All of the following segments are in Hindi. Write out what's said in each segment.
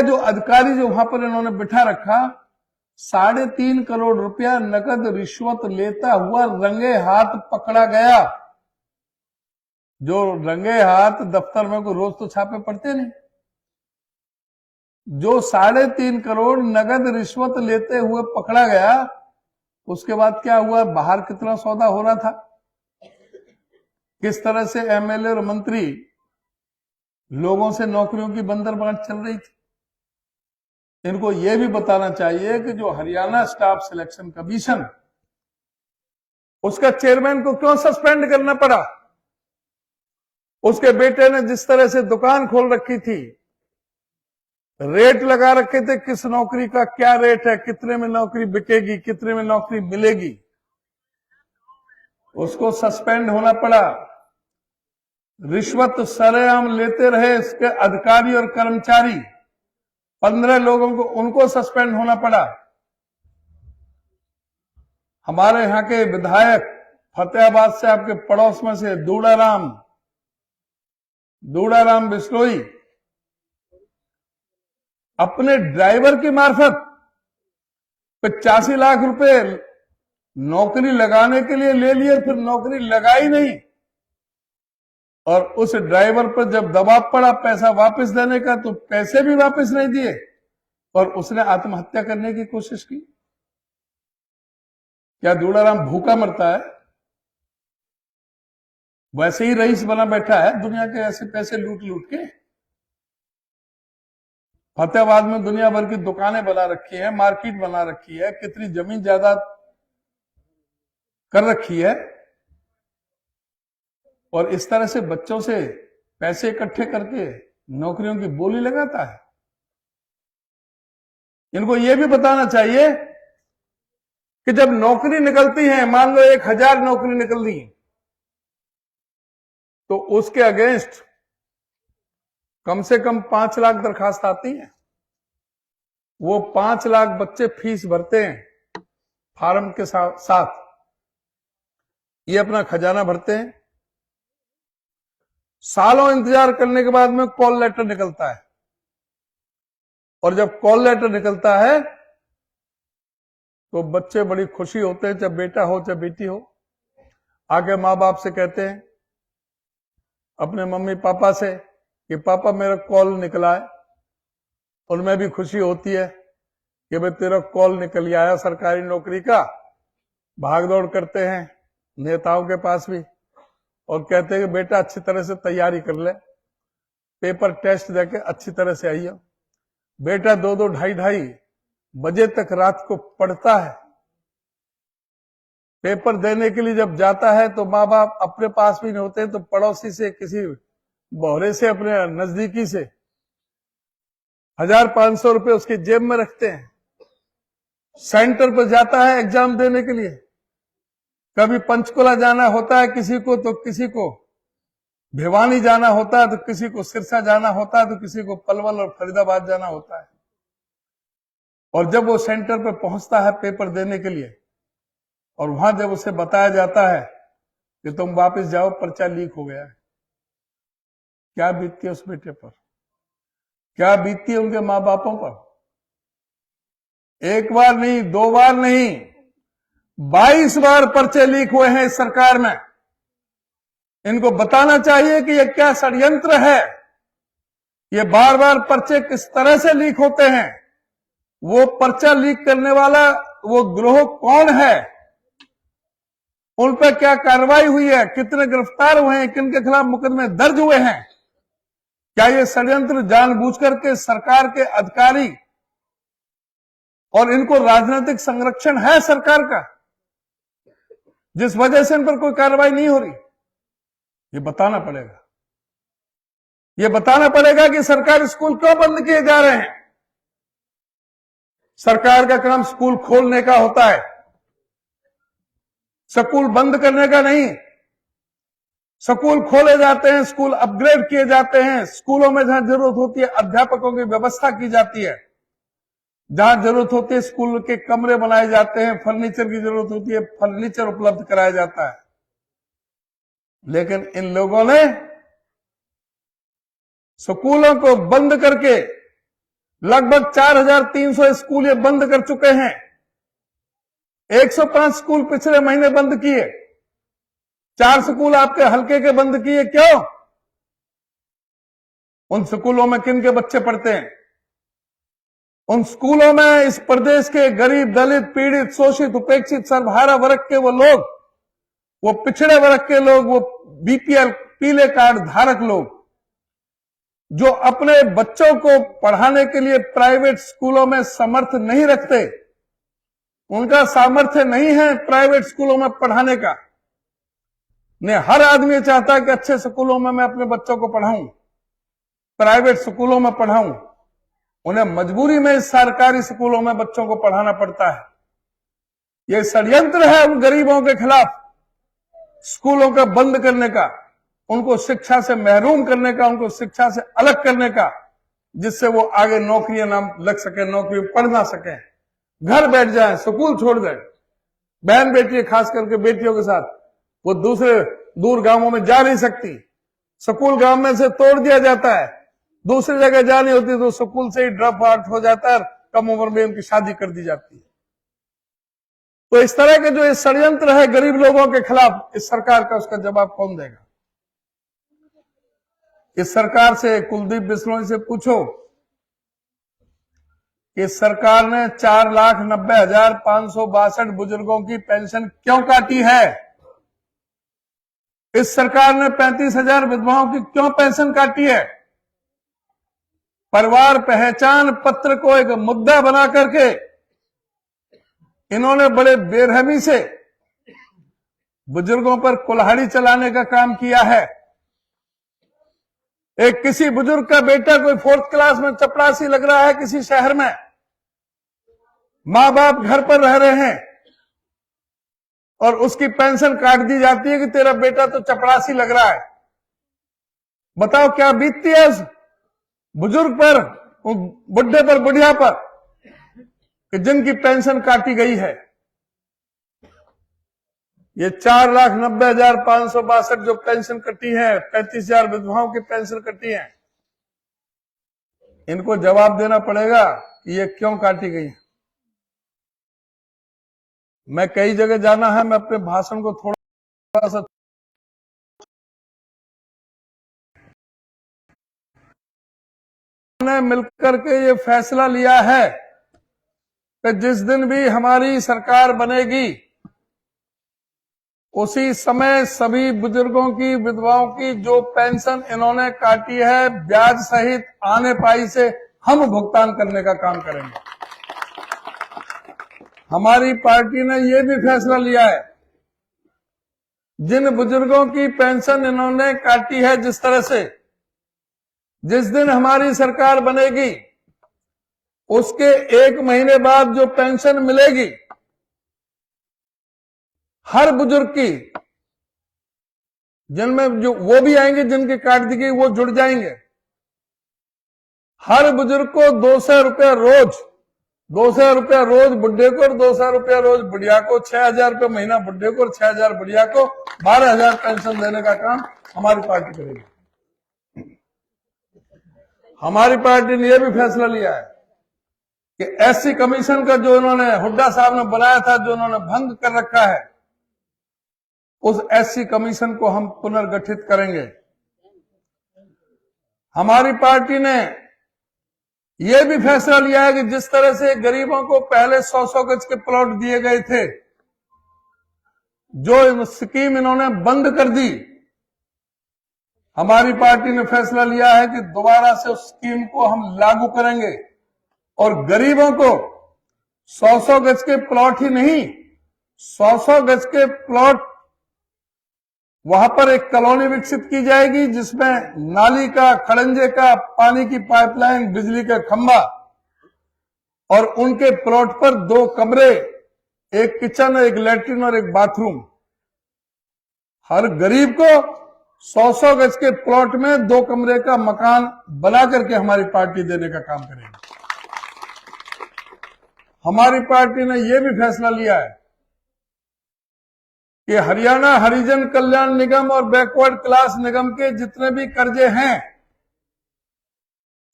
जो अधिकारी जो वहां पर इन्होंने बिठा रखा, 3.5 करोड़ रुपया नकद रिश्वत लेता हुआ रंगे हाथ पकड़ा गया। जो रंगे हाथ दफ्तर में कोई रोज तो छापे पड़ते नहीं। जो 3.5 करोड़ नगद रिश्वत लेते हुए पकड़ा गया, उसके बाद क्या हुआ, बाहर कितना सौदा हो रहा था, किस तरह से एमएलए और मंत्री लोगों से नौकरियों की बंदरबांट चल रही थी। इनको यह भी बताना चाहिए कि जो हरियाणा स्टाफ सिलेक्शन कमीशन, उसका चेयरमैन को क्यों सस्पेंड करना पड़ा। उसके बेटे ने जिस तरह से दुकान खोल रखी थी, रेट लगा रखे थे, किस नौकरी का क्या रेट है, कितने में नौकरी बिकेगी, कितने में नौकरी मिलेगी, उसको सस्पेंड होना पड़ा। रिश्वत सरेआम लेते रहे इसके अधिकारी और कर्मचारी, 15 लोगों को, उनको सस्पेंड होना पड़ा। हमारे यहां के विधायक फतेहाबाद से, आपके पड़ोस में से दूड़ाराम बिश्नोई, अपने ड्राइवर की मार्फत 85 लाख रुपए नौकरी लगाने के लिए ले लिए, फिर नौकरी लगाई नहीं, और उस ड्राइवर पर जब दबाव पड़ा पैसा वापस देने का, तो पैसे भी वापस नहीं दिए और उसने आत्महत्या करने की कोशिश की। क्या दूड़ाराम भूखा मरता है? वैसे ही रईस बना बैठा है दुनिया के, ऐसे पैसे लूट लूट के। फतेहाबाद में दुनिया भर की दुकानें बना रखी है, मार्केट बना रखी है, कितनी जमीन जायदाद कर रखी है, और इस तरह से बच्चों से पैसे इकट्ठे करके नौकरियों की बोली लगाता है। इनको यह भी बताना चाहिए कि जब नौकरी निकलती है, मान लो 1000 नौकरी निकल रही, तो उसके अगेंस्ट कम से कम 5 लाख दरखास्त आती हैं। वो 5 लाख बच्चे फीस भरते हैं फार्म के साथ, ये अपना खजाना भरते हैं। सालों इंतजार करने के बाद में कॉल लेटर निकलता है, और जब कॉल लेटर निकलता है तो बच्चे बड़ी खुशी होते हैं, चाहे बेटा हो चाहे बेटी हो, आके माँ बाप से कहते हैं, अपने मम्मी पापा से, कि पापा मेरा कॉल निकला है। उनमें भी खुशी होती है कि भाई तेरा कॉल निकल आया सरकारी नौकरी का। भाग दौड़ करते हैं नेताओं के पास भी, और कहते हैं कि बेटा अच्छी तरह से तैयारी कर ले, पेपर टेस्ट देके अच्छी तरह से आइए। बेटा 2-2, 2:30 बजे तक रात को पढ़ता है। पेपर देने के लिए जब जाता है तो माँ बाप अपने पास भी नहीं होते, तो पड़ोसी से, किसी बोहरे से, अपने नजदीकी से 1500 रुपए उसकी जेब में रखते हैं। सेंटर पर जाता है एग्जाम देने के लिए, कभी पंचकुला जाना होता है किसी को, तो किसी को भिवानी जाना होता है, तो किसी को सिरसा जाना होता है, तो किसी को पलवल और फरीदाबाद जाना होता है। और जब वो सेंटर पर पहुंचता है पेपर देने के लिए, और वहां जब उसे बताया जाता है कि तुम वापस जाओ, पर्चा लीक हो गया है, क्या बीतती है उस बेटे पर, क्या बीतती है उनके माँ बापों पर। एक बार नहीं, 2 बार नहीं, 22 बार पर्चे लीक हुए हैं इस सरकार में। इनको बताना चाहिए कि यह क्या षड्यंत्र है, ये बार बार पर्चे किस तरह से लीक होते हैं, वो पर्चा लीक करने वाला वो गिरोह कौन है, उन पर क्या कार्रवाई हुई है, कितने गिरफ्तार हुए हैं, किन के खिलाफ मुकदमे दर्ज हुए हैं। क्या ये षड्यंत्र जानबूझ करके सरकार के अधिकारी, और इनको राजनीतिक संरक्षण है सरकार का, जिस वजह से इन पर कोई कार्रवाई नहीं हो रही? ये बताना पड़ेगा। ये बताना पड़ेगा कि सरकारी स्कूल क्यों बंद किए जा रहे हैं। सरकार का काम स्कूल खोलने का होता है, स्कूल बंद करने का नहीं। स्कूल खोले जाते हैं, स्कूल अपग्रेड किए जाते हैं, स्कूलों में जहां जरूरत होती है अध्यापकों की व्यवस्था की जाती है, जहां जरूरत होती है स्कूल के कमरे बनाए जाते हैं, फर्नीचर की जरूरत होती है फर्नीचर उपलब्ध कराया जाता है। लेकिन इन लोगों ने स्कूलों को बंद करके लगभग 4,300 स्कूल ये बंद कर चुके हैं। 105 स्कूल पिछले महीने बंद किए, 4 स्कूल आपके हल्के के बंद किए। क्यों? उन स्कूलों में किन के बच्चे पढ़ते हैं? उन स्कूलों में इस प्रदेश के गरीब, दलित, पीड़ित, शोषित, उपेक्षित, सर्वहारा वर्ग के वो लोग, वो पिछड़े वर्ग के लोग, वो बीपीएल पीले कार्ड धारक लोग जो अपने बच्चों को पढ़ाने के लिए प्राइवेट स्कूलों में समर्थ नहीं रखते, उनका सामर्थ्य नहीं है प्राइवेट स्कूलों में पढ़ाने का। ने हर आदमी चाहता है कि अच्छे स्कूलों में मैं अपने बच्चों को पढ़ाऊं, प्राइवेट स्कूलों में पढ़ाऊं। उन्हें मजबूरी में सरकारी स्कूलों में बच्चों को पढ़ाना पड़ता है। यह षड्यंत्र है उन गरीबों के खिलाफ, स्कूलों का बंद करने का, उनको शिक्षा से महरूम करने का, उनको शिक्षा से अलग करने का, जिससे वो आगे नौकरियां ना लग सके, नौकरी पढ़ ना सके, घर बैठ जाए, स्कूल छोड़ दें। बहन बेटी, खास करके बेटियों के साथ, वो दूसरे दूर गांवों में जा नहीं सकती, स्कूल गांव में से तोड़ दिया जाता है, दूसरी जगह जानी होती तो स्कूल से ही ड्रॉप आउट हो जाता है, कम उम्र में उनकी शादी कर दी जाती है। तो इस तरह के जो ये षड्यंत्र है गरीब लोगों के खिलाफ, इस सरकार का उसका जवाब कौन देगा? इस सरकार से, कुलदीप बिश्नोई से पूछो कि सरकार ने 4,90,562 बुजुर्गों की पेंशन क्यों काटी है? इस सरकार ने 35,000 विधवाओं की क्यों पेंशन काटी है? परिवार पहचान पत्र को एक मुद्दा बना करके इन्होंने बड़े बेरहमी से बुजुर्गों पर कुल्हाड़ी चलाने का काम किया है। एक किसी बुजुर्ग का बेटा कोई 4th क्लास में चपरासी लग रहा है किसी शहर में, मां बाप घर पर रह रहे हैं और उसकी पेंशन काट दी जाती है कि तेरा बेटा तो चपरासी लग रहा है। बताओ क्या बीतती है उस बुजुर्ग पर, बुढ़े पर, बुढ़िया पर, कि जिनकी पेंशन काटी गई है। ये 4,90,562 जो पेंशन कटी है, 35,000 विधवाओं की पेंशन कटी है, इनको जवाब देना पड़ेगा कि ये क्यों काटी गई है। मैं कई जगह जाना है, मैं अपने भाषण को थोड़ा सा ने मिलकर के ये फैसला लिया है कि जिस दिन भी हमारी सरकार बनेगी उसी समय सभी बुजुर्गों की, विधवाओं की जो पेंशन इन्होंने काटी है, ब्याज सहित आने पाई से हम भुगतान करने का काम करेंगे। हमारी पार्टी ने यह भी फैसला लिया है, जिन बुजुर्गों की पेंशन इन्होंने काटी है जिस तरह से, जिस दिन हमारी सरकार बनेगी उसके 1 महीने बाद जो पेंशन मिलेगी हर बुजुर्ग की, जिनमें जो वो भी आएंगे जिनकी काट दी गई, वो जुड़ जाएंगे। हर बुजुर्ग को 200 रुपया रोज, 200 रुपया रोज बुढ़े को और 200 रुपया रोज बुढ़िया को, 6,000 रुपया महीना बुढ़े को और 6,000 बुढ़िया को, 12,000 पेंशन देने का काम हमारी पार्टी करेगी। हमारी पार्टी ने यह भी फैसला लिया है कि एससी कमीशन का जो इन्होंने, हुड्डा साहब ने बनाया था, जो इन्होंने भंग कर रखा है, उस एससी कमीशन को हम पुनर्गठित करेंगे। हमारी पार्टी ने यह भी फैसला लिया है कि जिस तरह से गरीबों को पहले 100-100 गज के प्लॉट दिए गए थे, जो स्कीम इन्होंने बंद कर दी, हमारी पार्टी ने फैसला लिया है कि दोबारा से उस स्कीम को हम लागू करेंगे और गरीबों को 100-100 गज के प्लॉट ही नहीं, 100-100 गज के प्लॉट, वहां पर एक कॉलोनी विकसित की जाएगी जिसमें नाली का, खड़ंजे का, पानी की पाइपलाइन, बिजली का खंभा, और उनके प्लॉट पर 2 कमरे, एक किचन, एक लैट्रिन और एक बाथरूम। हर गरीब को 100-100 गज के प्लॉट में 2 कमरे का मकान बना करके हमारी पार्टी देने का काम करेगी। हमारी पार्टी ने यह भी फैसला लिया है कि हरियाणा हरिजन कल्याण निगम और बैकवर्ड क्लास निगम के जितने भी कर्जे हैं,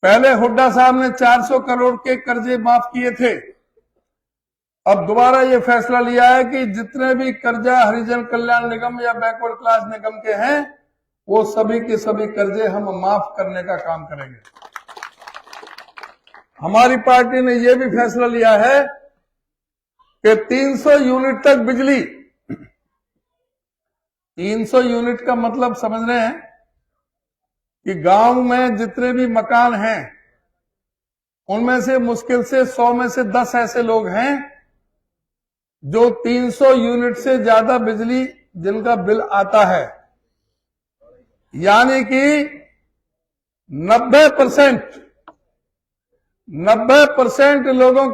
पहले हुड्डा साहब ने 400 करोड़ के कर्जे माफ किए थे। अब दोबारा ये फैसला लिया है कि जितने भी कर्जा हरिजन कल्याण निगम या बैकवर्ड क्लास निगम के हैं, वो सभी के सभी कर्जे हम माफ करने का काम करेंगे। हमारी पार्टी ने यह भी फैसला लिया है कि 300 यूनिट तक बिजली, 300 यूनिट का मतलब समझ रहे हैं कि गांव में जितने भी मकान हैं, उनमें से मुश्किल से 100 में से 10 ऐसे लोग हैं जो 300 यूनिट से ज्यादा बिजली जिनका बिल आता है, यानी कि 90% लोगों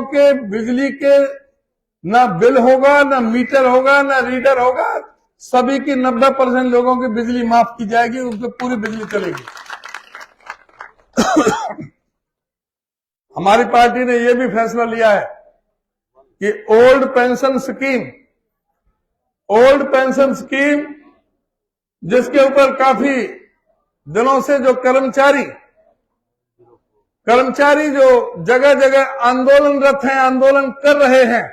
के बिजली के ना बिल होगा, ना मीटर होगा, ना रीडर होगा। सभी की 90% लोगों की बिजली माफ की जाएगी, उनको पूरी बिजली चलेगी। हमारी पार्टी ने यह भी फैसला लिया है कि ओल्ड पेंशन स्कीम जिसके ऊपर काफी दिनों से जो कर्मचारी जो जगह जगह आंदोलनरत हैं, आंदोलन कर रहे हैं।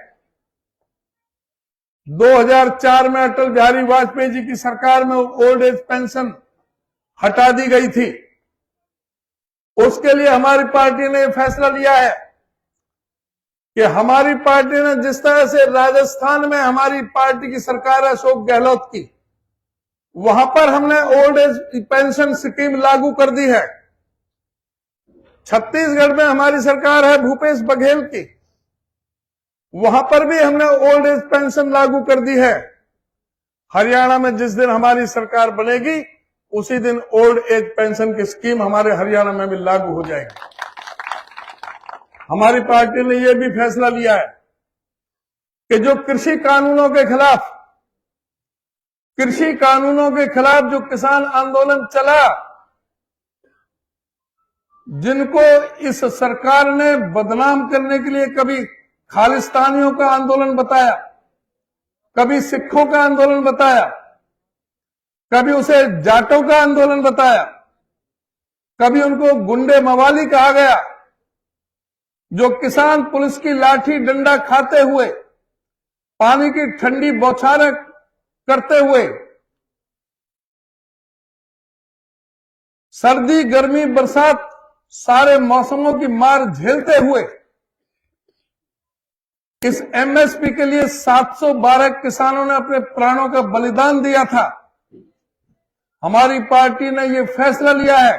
2004 में अटल बिहारी वाजपेयी जी की सरकार में ओल्ड एज पेंशन हटा दी गई थी। उसके लिए हमारी पार्टी ने फैसला लिया है कि हमारी पार्टी ने जिस तरह से राजस्थान में हमारी पार्टी की सरकार है अशोक गहलोत की, वहां पर हमने ओल्ड एज पेंशन स्कीम लागू कर दी है। छत्तीसगढ़ में हमारी सरकार है भूपेश बघेल की, वहां पर भी हमने ओल्ड एज पेंशन लागू कर दी है। हरियाणा में जिस दिन हमारी सरकार बनेगी, उसी दिन ओल्ड एज पेंशन की स्कीम हमारे हरियाणा में भी लागू हो जाएगी। हमारी पार्टी ने यह भी फैसला लिया है कि जो कृषि कानूनों के खिलाफ जो किसान आंदोलन चला, जिनको इस सरकार ने बदनाम करने के लिए कभी खालिस्तानियों का आंदोलन बताया, कभी सिखों का आंदोलन बताया, कभी उसे जाटों का आंदोलन बताया, कभी उनको गुंडे मवाली कहा गया, जो किसान पुलिस की लाठी डंडा खाते हुए, पानी की ठंडी बौछारें करते हुए, सर्दी गर्मी बरसात सारे मौसमों की मार झेलते हुए इस एमएसपी के लिए 712 किसानों ने अपने प्राणों का बलिदान दिया था। हमारी पार्टी ने यह फैसला लिया है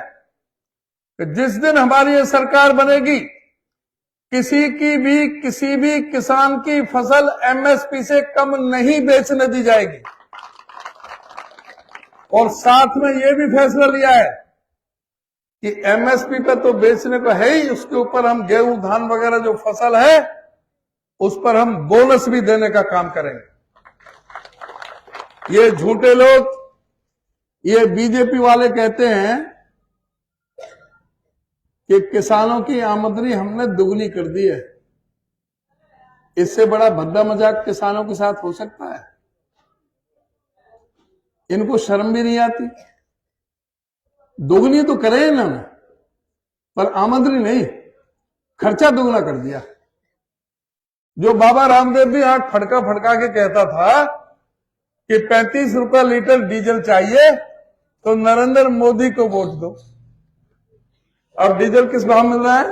कि जिस दिन हमारी ये सरकार बनेगी, किसी भी किसान की फसल एमएसपी से कम नहीं बेचने दी जाएगी। और साथ में यह भी फैसला लिया है कि एमएसपी पे तो बेचने को है ही, उसके ऊपर हम गेहूं धान वगैरह जो फसल है उस पर हम बोनस भी देने का काम करेंगे। ये झूठे लोग, ये बीजेपी वाले कहते हैं कि किसानों की आमदनी हमने दुगनी कर दी है। इससे बड़ा भद्दा मजाक किसानों के साथ हो सकता है? इनको शर्म भी नहीं आती। दुगनी तो करे इन्होंने, पर आमदनी नहीं, खर्चा दुगना कर दिया। जो बाबा रामदेव भी आंख फड़का फड़का के कहता था कि 35 रुपए लीटर डीजल चाहिए तो नरेंद्र मोदी को वोट दो। अब डीजल किस भाव मिल रहा है?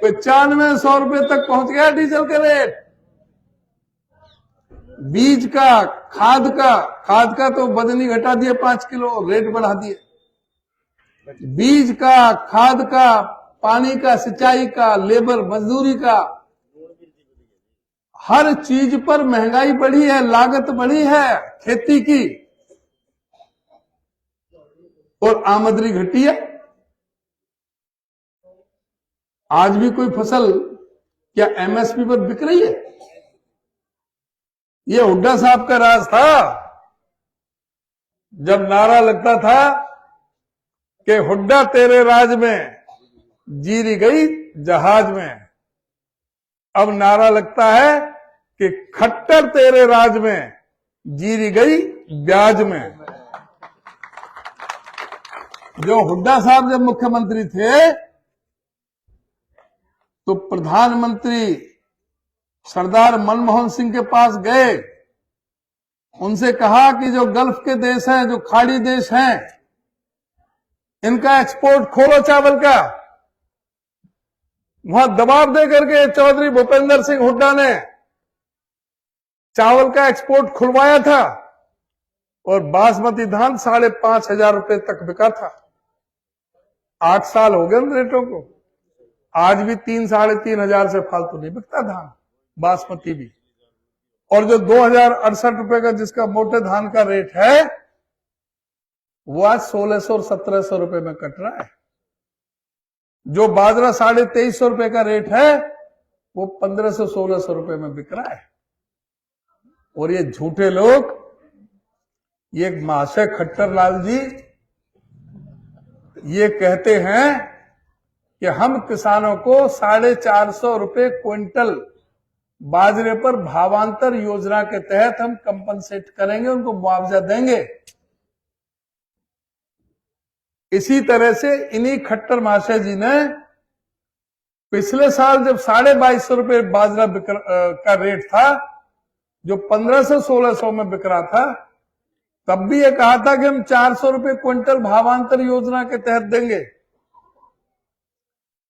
9500 रुपए तक पहुंच गया डीजल का रेट। बीज का, खाद का तो बदनी घटा दिए, 5 किलो रेट बढ़ा दिए। बीज का, खाद का, पानी का, सिंचाई का, लेबर मजदूरी का, हर चीज पर महंगाई बढ़ी है, लागत बढ़ी है खेती की, और आमदनी घटी है। आज भी कोई फसल क्या एमएसपी पर बिक रही है? ये हुड्डा साहब का राज था, जब नारा लगता था कि हुड्डा तेरे राज में जीरी गई जहाज में। अब नारा लगता है कि खट्टर तेरे राज में जीरी गई ब्याज में। जो हुड्डा साहब जब मुख्यमंत्री थे तो प्रधानमंत्री सरदार मनमोहन सिंह के पास गए, उनसे कहा कि जो गल्फ के देश हैं, जो खाड़ी देश हैं, इनका एक्सपोर्ट खोलो चावल का। वहां दबाव दे करके चौधरी भूपेंद्र सिंह हुड्डा ने चावल का एक्सपोर्ट खुलवाया था और बासमती धान 5,500 रुपए तक बिका था। 8 साल हो गए उन रेटों को, आज भी 3-3,500 से फालतू नहीं बिकता धान, बासमती भी। और जो 2,068 रुपए का जिसका मोटे धान का रेट है, वो आज 1,600 और 1,700 रुपए में कट रहा है। जो बाजरा 2,350 रुपए का रेट है, वो 1,500-1,600 रुपए में बिक रहा है। और ये झूठे लोग, ये महाशय खट्टर लाल जी ये कहते हैं कि हम किसानों को 450 रुपए क्विंटल बाजरे पर भावांतर योजना के तहत हम कंपनसेट करेंगे, उनको मुआवजा देंगे। इसी तरह से इन्हीं खट्टर महाशय जी ने पिछले साल जब 2250 रुपए बाजरा का रेट था, जो 1,500-1,600 में बिक रहा था, तब भी ये कहा था कि हम 400 रुपए क्विंटल भावांतर योजना के तहत देंगे।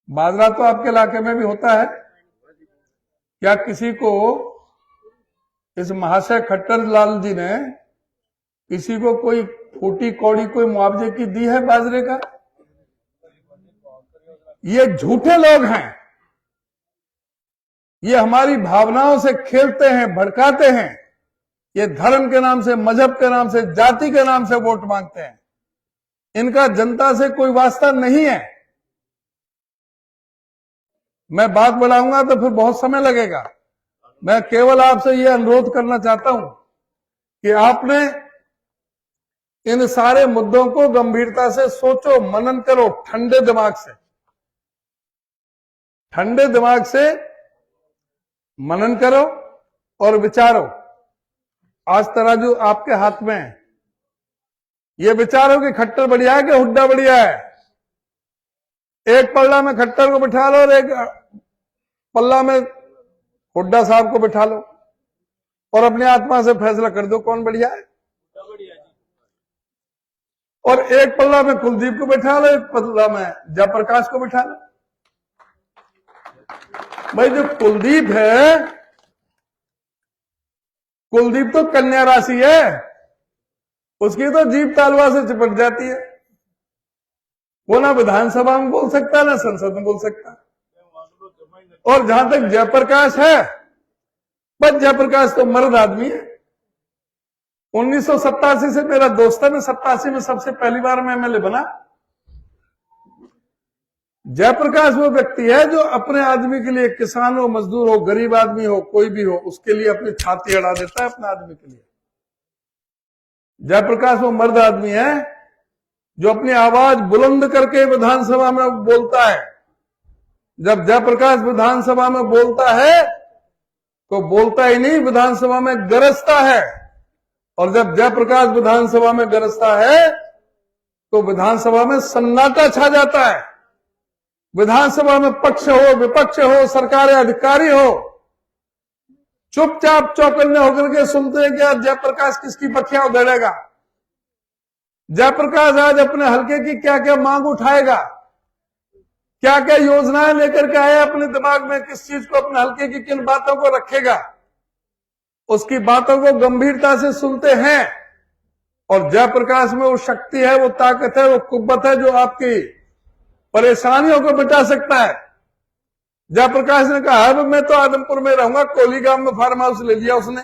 बाजरा तो आपके इलाके में भी होता है, क्या किसी को, इस महाशय खट्टर लाल जी ने किसी को कोई फूटी कौड़ी कोई मुआवजे की दी है बाजरे का? ये झूठे लोग हैं, ये हमारी भावनाओं से खेलते हैं, भड़काते हैं। ये धर्म के नाम से, मजहब के नाम से, जाति के नाम से वोट मांगते हैं। इनका जनता से कोई वास्ता नहीं है। मैं बात बढ़ाऊंगा तो फिर बहुत समय लगेगा। मैं केवल आपसे यह अनुरोध करना चाहता हूं कि आपने इन सारे मुद्दों को गंभीरता से सोचो, मनन करो, ठंडे दिमाग से, ठंडे दिमाग से मनन करो और विचारो। आज तराजू आपके हाथ में है। ये विचारो कि खट्टर बढ़िया है कि हुड्डा बढ़िया है। एक पल्ला में खट्टर को बिठा लो और एक पल्ला में हुड्डा साहब को बिठा लो और अपने आत्मा से फैसला कर दो कौन बढ़िया है। और एक पल्ला में कुलदीप को बिठा लो, एक पल्ला में जयप्रकाश को बिठा लो। भाई जो कुलदीप है, कुलदीप तो कन्या राशि है, उसकी तो जीभ तालवा से चिपट जाती है। वो ना विधानसभा में बोल सकता, ना संसद में बोल सकता। और जहां तक जयप्रकाश है, बस जयप्रकाश तो मर्द आदमी है। 1987 से मेरा दोस्त है, मैं 87 में सबसे पहली बार मैं एमएलए बना। जयप्रकाश वो व्यक्ति है जो अपने आदमी के लिए, किसान हो, मजदूर हो, गरीब आदमी हो, कोई भी हो, उसके लिए अपनी छाती अड़ा देता है अपने आदमी के लिए। जयप्रकाश वो मर्द आदमी है जो अपनी आवाज बुलंद करके विधानसभा में बोलता है। जब जयप्रकाश विधानसभा में बोलता है तो बोलता ही नहीं, विधानसभा में गरजता है। और जब जयप्रकाश विधानसभा में गरजता है तो विधानसभा में सन्नाटा छा जाता है। विधानसभा में पक्ष हो, विपक्ष हो, सरकारी अधिकारी हो, चुपचाप चौकन्ने होकर के सुनते हैं कि आज जयप्रकाश किसकी पखियां उधेड़ेगा, जयप्रकाश आज अपने हल्के की क्या क्या मांग उठाएगा, क्या क्या योजनाएं लेकर के आया अपने दिमाग में, किस चीज को अपने हल्के की किन बातों को रखेगा, उसकी बातों को गंभीरता से सुनते हैं। और जयप्रकाश में वो शक्ति है, वो ताकत है, वो कुव्वत है जो आपकी परेशानियों को मिटा सकता है। जयप्रकाश ने कहा है मैं तो आदमपुर में रहूंगा, कोलीगांव में फार्म हाउस ले लिया उसने,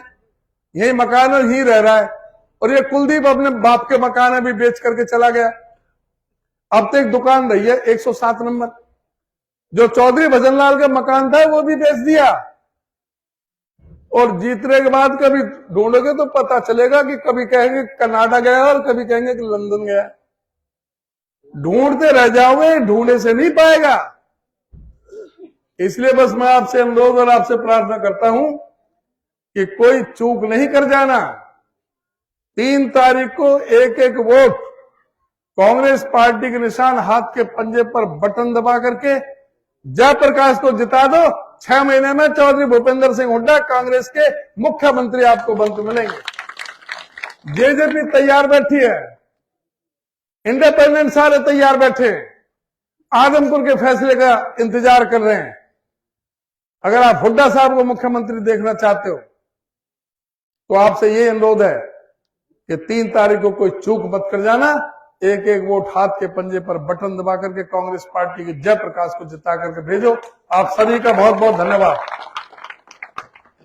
यही मकान और यही रह रहा है। और ये कुलदीप अपने बाप के मकान भी बेच करके चला गया। अब तो एक दुकान रही है 107 नंबर, जो चौधरी भजनलाल का मकान था वो भी बेच दिया। और जीतने के बाद कभी ढूंढोगे तो पता चलेगा कि कभी कहेंगे कनाडा गया और कभी कहेंगे कि लंदन गया। ढूंढते रह जाओगे, ढूंढे से नहीं पाएगा। इसलिए बस मैं आपसे अनुरोध और आपसे प्रार्थना करता हूं कि कोई चूक नहीं कर जाना। 3 तारीख को एक एक वोट कांग्रेस पार्टी के निशान हाथ के पंजे पर बटन दबा करके जयप्रकाश को जिता दो। 6 महीने में चौधरी भूपेंद्र सिंह हुड्डा कांग्रेस के मुख्यमंत्री आपको बनते मिलेंगे। जेजेपी तैयार बैठी है, इंडिपेंडेंट सारे तैयार बैठे, आदमपुर के फैसले का इंतजार कर रहे हैं। अगर आप हुड्डा साहब को मुख्यमंत्री देखना चाहते हो तो आपसे ये अनुरोध है कि 3 तारीख को कोई चूक मत कर जाना। एक एक वोट हाथ के पंजे पर बटन दबा करके कांग्रेस पार्टी के जयप्रकाश को जिता करके भेजो। आप सभी का बहुत बहुत धन्यवाद।